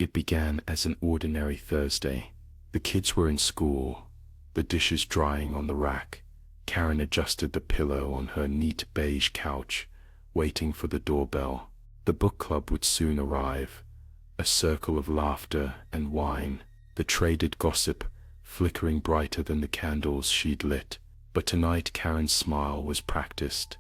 It began as an ordinary Thursday. The kids were in school, the dishes drying on the rack. Karen adjusted the pillow on her neat beige couch, waiting for the doorbell. The book club would soon arrive, a circle of laughter and wine, the traded gossip flickering brighter than the candles she'd lit. But tonight Karen's smile was practiced,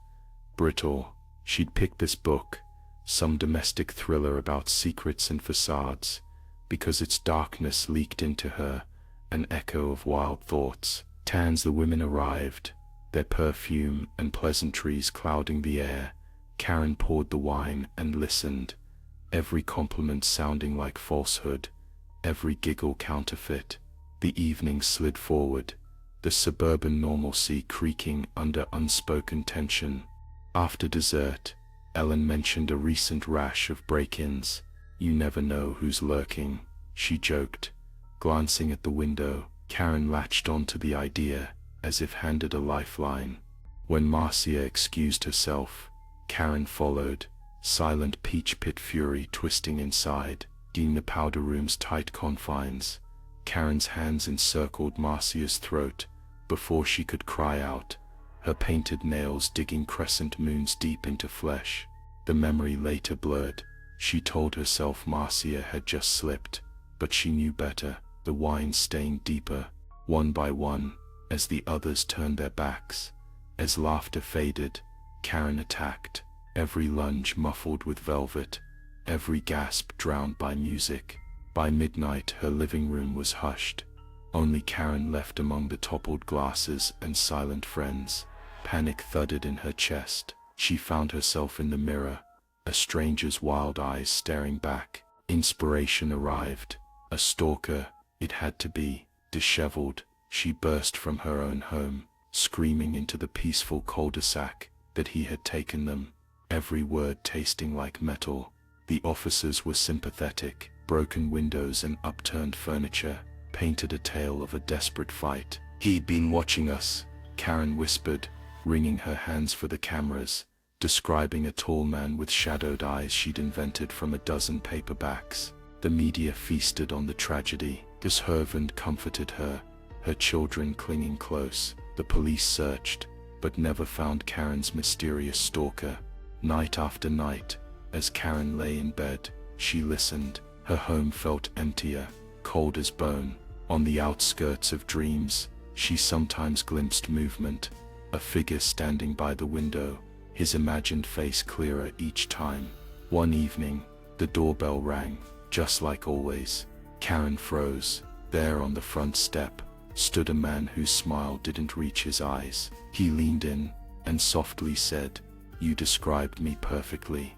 brittle. She'd picked this book, some domestic thriller about secrets and facades, because its darkness leaked into her, an echo of wild thoughts. As the women arrived, their perfume and pleasantries clouding the air, Karen poured the wine and listened, every compliment sounding like falsehood, every giggle counterfeit. The evening slid forward, the suburban normalcy creaking under unspoken tension. After dessert, Ellen mentioned a recent rash of break-ins. "You never know who's lurking," she joked. Glancing at the window, Karen latched onto the idea, as if handed a lifeline. When Marcia excused herself, Karen followed, silent peach pit fury twisting inside. In the powder room's tight confines, Karen's hands encircled Marcia's throat before she could cry out, her painted nails digging crescent moons deep into flesh. The memory later blurred. She told herself Marcia had just slipped, but she knew better. The wine stained deeper, one by one, as the others turned their backs. As laughter faded, Karen attacked, every lunge muffled with velvet, every gasp drowned by music. By midnight her living room was hushed, only Karen left among the toppled glasses and silent friends. Panic thudded in her chest. She found herself in the mirror, a stranger's wild eyes staring back. Inspiration arrived. A stalker, it had to be. Disheveled, she burst from her own home, screaming into the peaceful cul-de-sac that he had taken them, every word tasting like metal. The officers were sympathetic. Broken windows and upturned furniture painted a tale of a desperate fight. "He'd been watching us," Karen whispered, wringing her hands for the cameras, describing a tall man with shadowed eyes she'd invented from a dozen paperbacks. The media feasted on the tragedy. This Hervand comforted her, her children clinging close. The police searched, but never found Karen's mysterious stalker. Night after night, as Karen lay in bed, she listened. Her home felt emptier, cold as bone. On the outskirts of dreams, she sometimes glimpsed movement, a figure standing by the window, his imagined face clearer each time. One evening, the doorbell rang, just like always. Karen froze. There on the front step stood a man whose smile didn't reach his eyes. He leaned in and softly said, "You described me perfectly."